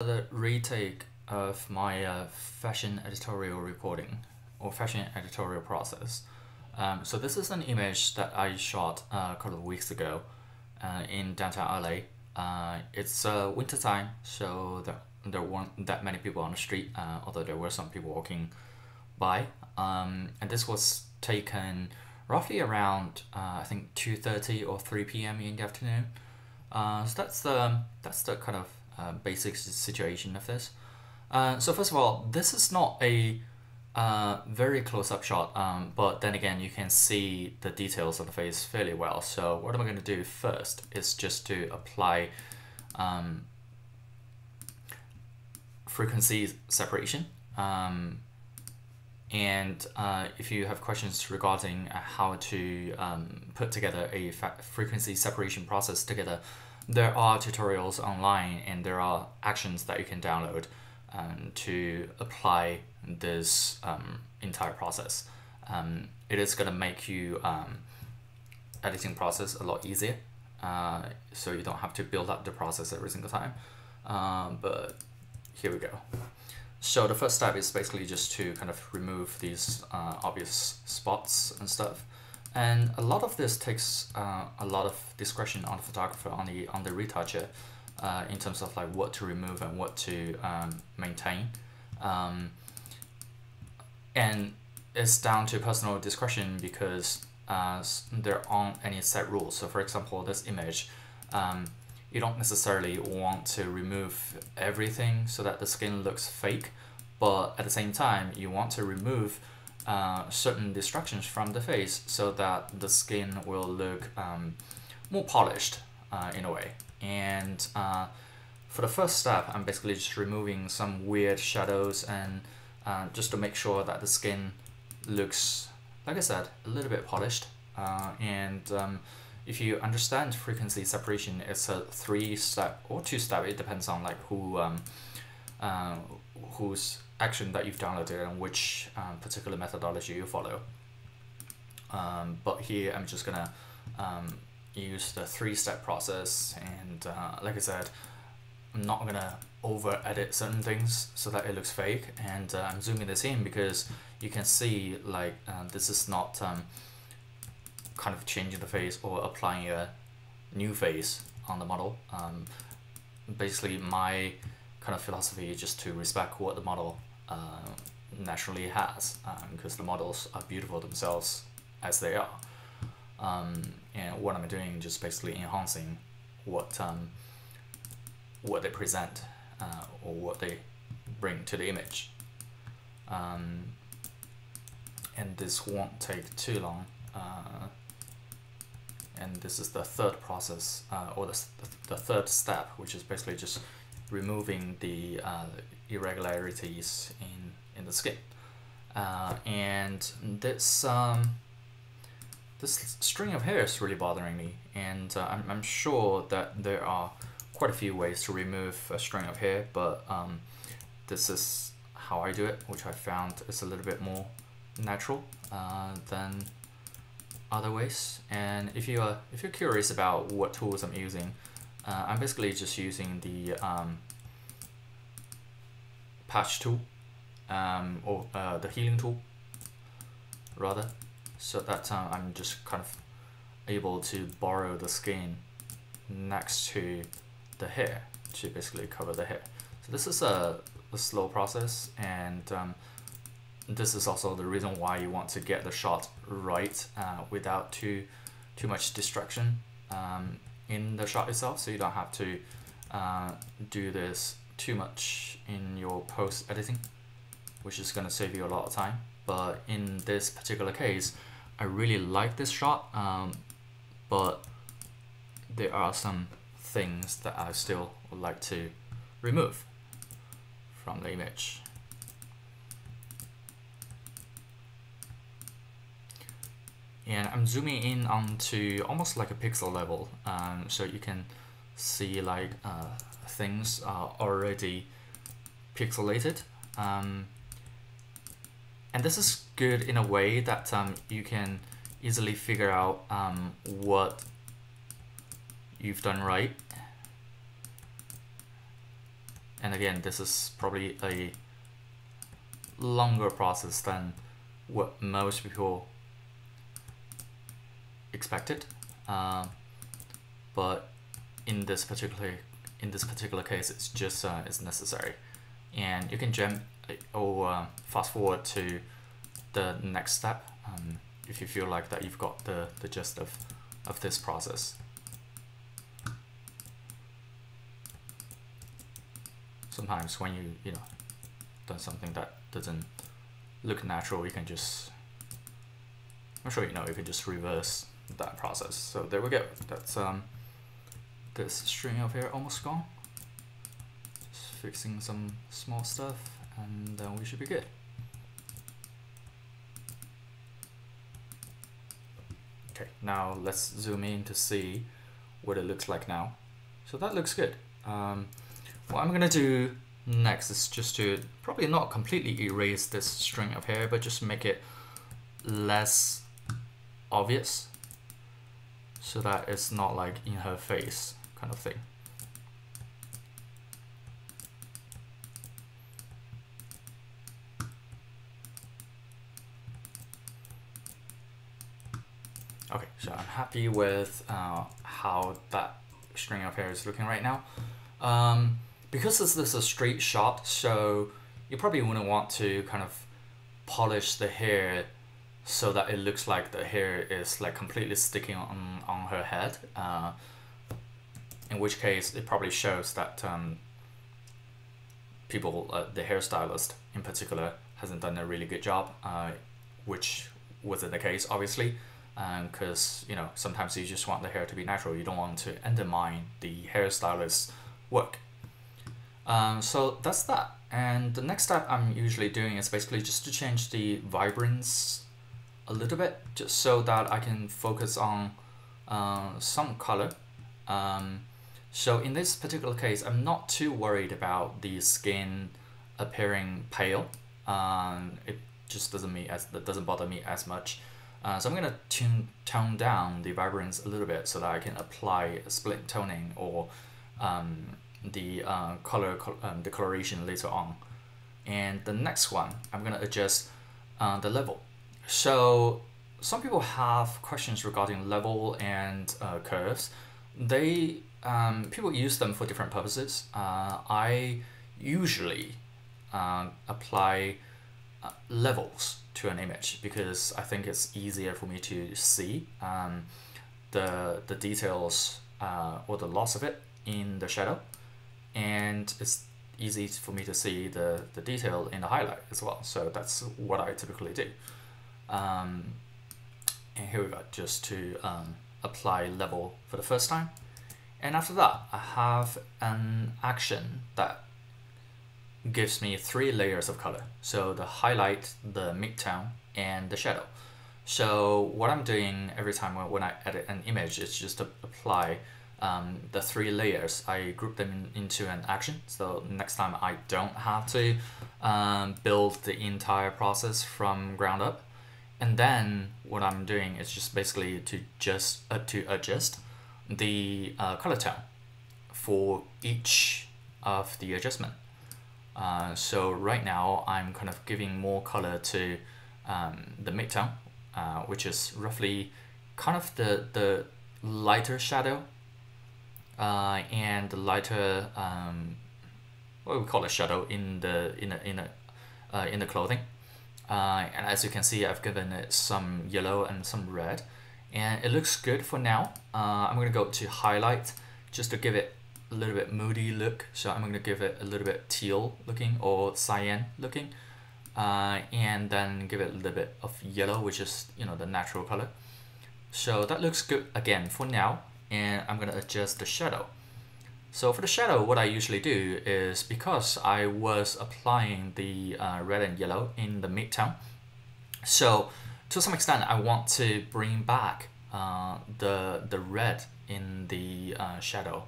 The retake of my fashion editorial recording or fashion editorial process. So this is an image that I shot a couple of weeks ago in downtown LA. It's winter time, so there weren't that many people on the street, although there were some people walking by. And this was taken roughly around I think 2:30 or 3 p.m. in the afternoon. So that's the kind of basic situation of this. So first of all, this is not a very close-up shot, but then again, you can see the details of the face fairly well. So what I'm going to do first is just to apply frequency separation. And if you have questions regarding how to put together a frequency separation process together, there are tutorials online and there are actions that you can download to apply this entire process. It is going to make you editing process a lot easier, so you don't have to build up the process every single time. But here we go. So the first step is basically just to kind of remove these obvious spots and stuff. And a lot of this takes a lot of discretion on the photographer, on the retoucher, in terms of like what to remove and what to maintain. And it's down to personal discretion because there aren't any set rules. So for example, this image, you don't necessarily want to remove everything so that the skin looks fake, but at the same time, you want to remove certain distractions from the face so that the skin will look more polished in a way. And for the first step, I'm basically just removing some weird shadows and just to make sure that the skin looks, like I said, a little bit polished. If you understand frequency separation, it's a 3-step or 2-step. It depends on like whose action that you've downloaded and which particular methodology you follow. But here I'm just gonna use the 3-step process, and like I said, I'm not gonna over edit certain things so that it looks fake. And I'm zooming this in because you can see like this is not kind of changing the face or applying a new face on the model. Basically, my kind of philosophy is just to respect what the model naturally has, because the models are beautiful themselves as they are. And what I'm doing just basically enhancing what they present or what they bring to the image. And this won't take too long. And this is the third process, or the third step, which is basically just removing the irregularities in the skin. And this string of hair is really bothering me, and I'm sure that there are quite a few ways to remove a string of hair, but this is how I do it, which I found is a little bit more natural than other ways. And if you're curious about what tools I'm using, I'm basically just using the patch tool, or the healing tool rather, so that I'm just kind of able to borrow the skin next to the hair to basically cover the hair. So this is a slow process, and this is also the reason why you want to get the shot right without too much distraction in the shot itself, so you don't have to do this too much in your post editing, which is going to save you a lot of time. But in this particular case, I really like this shot, but there are some things that I still would like to remove from the image. And I'm zooming in onto almost like a pixel level, so you can see like things are already pixelated. And this is good in a way that you can easily figure out what you've done right And again, this is probably a longer process than what most people expected, but in this particular case, it's just it's necessary. And you can jump or fast forward to the next step if you feel like that you've got the gist of this process. Sometimes when you know done something that doesn't look natural, you can just, I'm sure you know, you can just reverse that process. So there we go. That's this string of hair almost gone. Just fixing some small stuff, and then we should be good. Okay, now let's zoom in to see what it looks like now. So that looks good. What I'm gonna do next is just to probably not completely erase this string of hair, but just make it less obvious, so that it's not like in her face kind of thing. Okay, so I'm happy with how that string of hair is looking right now. Because this is a straight shot, so you probably wouldn't want to kind of polish the hair so that it looks like the hair is like completely sticking on her head. In which case, it probably shows that people, the hairstylist in particular, hasn't done a really good job, which wasn't the case, obviously, because you know sometimes you just want the hair to be natural. You don't want to undermine the hairstylist's work. So that's that. And the next step I'm usually doing is basically just to change the vibrance a little bit, just so that I can focus on some color. So in this particular case, I'm not too worried about the skin appearing pale. It just doesn't bother me as much. So I'm gonna tone down the vibrance a little bit so that I can apply split toning or the the coloration later on. And the next one, I'm gonna adjust the level. So some people have questions regarding level and curves. People use them for different purposes. I usually apply levels to an image because I think it's easier for me to see the details or the loss of it in the shadow, and it's easy for me to see the detail in the highlight as well. So that's what I typically do. And here we go, just to apply level for the first time. And after that, I have an action that gives me 3 layers of color. So the highlight, the midtone, and the shadow. So what I'm doing every time when I edit an image is just to apply the 3 layers. I group them into an action. So next time I don't have to build the entire process from ground up. And then what I'm doing is just basically to adjust the color tone for each of the adjustment. So right now I'm kind of giving more color to the midtone, which is roughly kind of the lighter shadow and the lighter what we call a shadow in the clothing. And as you can see, I've given it some yellow and some red, and it looks good for now. I'm going to go to highlight just to give it a little bit moody look. So I'm going to give it a little bit teal looking or cyan looking, and then give it a little bit of yellow, which is, you know, the natural color. So that looks good again for now, and I'm going to adjust the shadow. So for the shadow, what I usually do is, because I was applying the red and yellow in the midtone, so to some extent I want to bring back the red in the shadow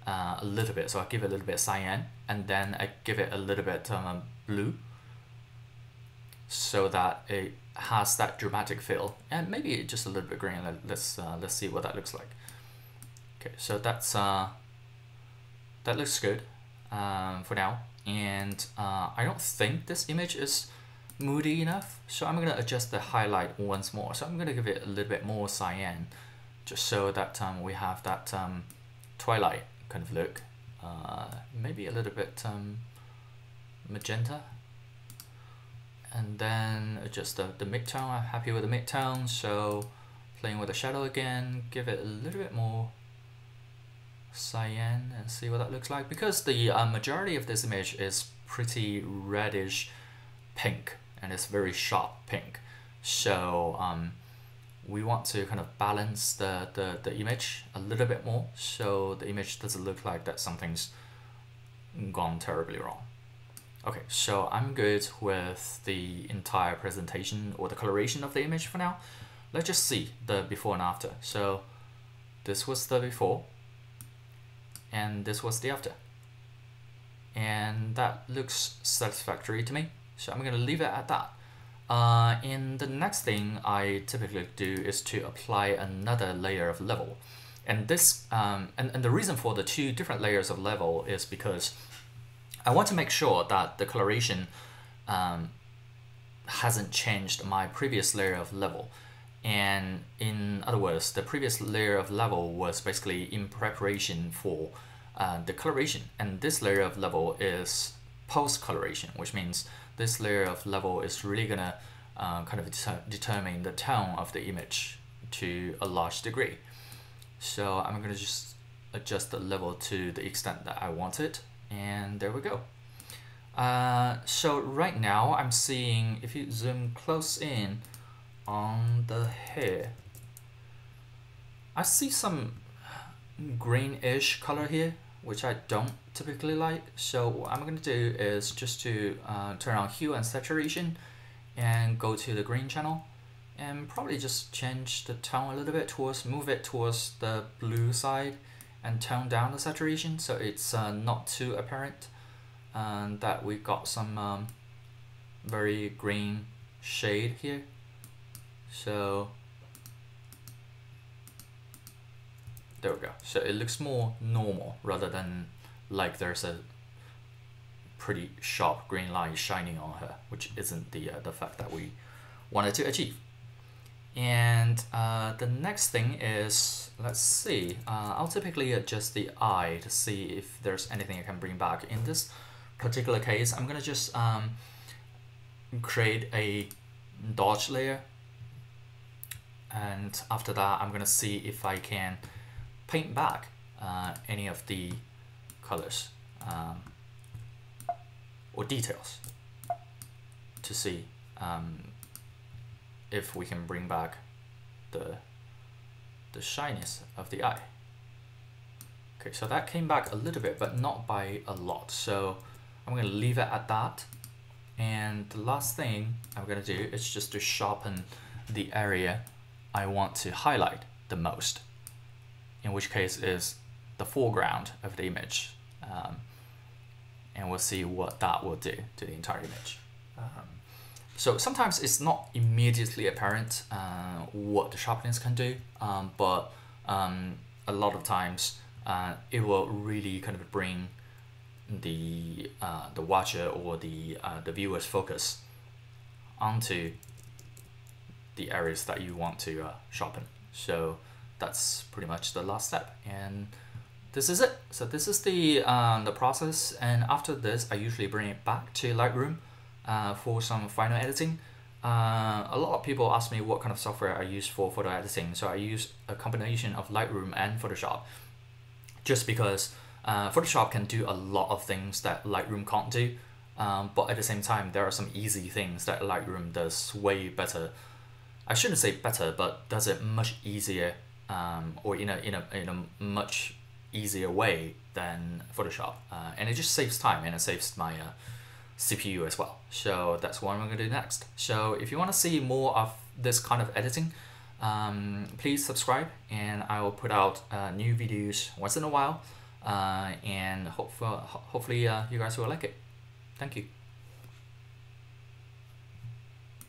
a little bit. So I give it a little bit cyan, and then I give it a little bit blue, so that it has that dramatic feel, and maybe just a little bit green. Let's see what that looks like. Okay, so that's that looks good. for now. And I don't think this image is moody enough, so I'm going to adjust the highlight once more. So I'm going to give it a little bit more cyan, just so that we have that twilight kind of look. Maybe a little bit magenta. And then adjust the midtone. I'm happy with the midtone, so playing with the shadow again, give it a little bit more cyan and see what that looks like. Because the majority of this image is pretty reddish pink, and it's very sharp pink, so we want to kind of balance the image a little bit more, so the image doesn't look like that something's gone terribly wrong. Okay, so I'm good with the entire presentation or the coloration of the image for now. Let's just see the before and after. So this was the before, and this was the after, and that looks satisfactory to me, so I'm gonna leave it at that. And the next thing I typically do is to apply another layer of level, and this and the reason for the two different layers of level is because I want to make sure that the coloration hasn't changed my previous layer of level. And in other words, the previous layer of level was basically in preparation for the coloration, and this layer of level is post coloration, which means this layer of level is really gonna kind of determine the tone of the image to a large degree. So I'm gonna just adjust the level to the extent that I want it, and there we go. So right now I'm seeing, if you zoom close in on the hair, I see some greenish color here, which I don't typically like. So what I'm going to do is just to turn on hue and saturation and go to the green channel, and probably just change the tone a little bit towards, move it towards the blue side, and tone down the saturation so it's not too apparent that we got some very green shade here. So there we go. So it looks more normal rather than like there's a pretty sharp green line shining on her, which isn't the fact that we wanted to achieve. And the next thing is, let's see, I'll typically adjust the eye to see if there's anything I can bring back. In this particular case, I'm gonna just create a dodge layer, and after that I'm gonna see if I can paint back any of the colors or details to see if we can bring back the shyness of the eye. Okay, so that came back a little bit, but not by a lot, so I'm gonna leave it at that. And the last thing I'm gonna do is just to sharpen the area I want to highlight the most, in which case is the foreground of the image, and we'll see what that will do to the entire image. So sometimes it's not immediately apparent what the sharpness can do, but a lot of times it will really kind of bring the watcher or the viewer's focus onto the areas that you want to sharpen. So that's pretty much the last step, and this is it. So this is the process, and after this I usually bring it back to Lightroom for some final editing. A lot of people ask me what kind of software I use for photo editing, so I use a combination of Lightroom and Photoshop, just because Photoshop can do a lot of things that Lightroom can't do, but at the same time there are some easy things that Lightroom does way better. I shouldn't say better, but does it much easier, or in a much easier way than Photoshop, and it just saves time, and it saves my CPU as well. So that's what I'm going to do next. So if you want to see more of this kind of editing, please subscribe, and I will put out new videos once in a while, and hopefully you guys will like it. Thank you.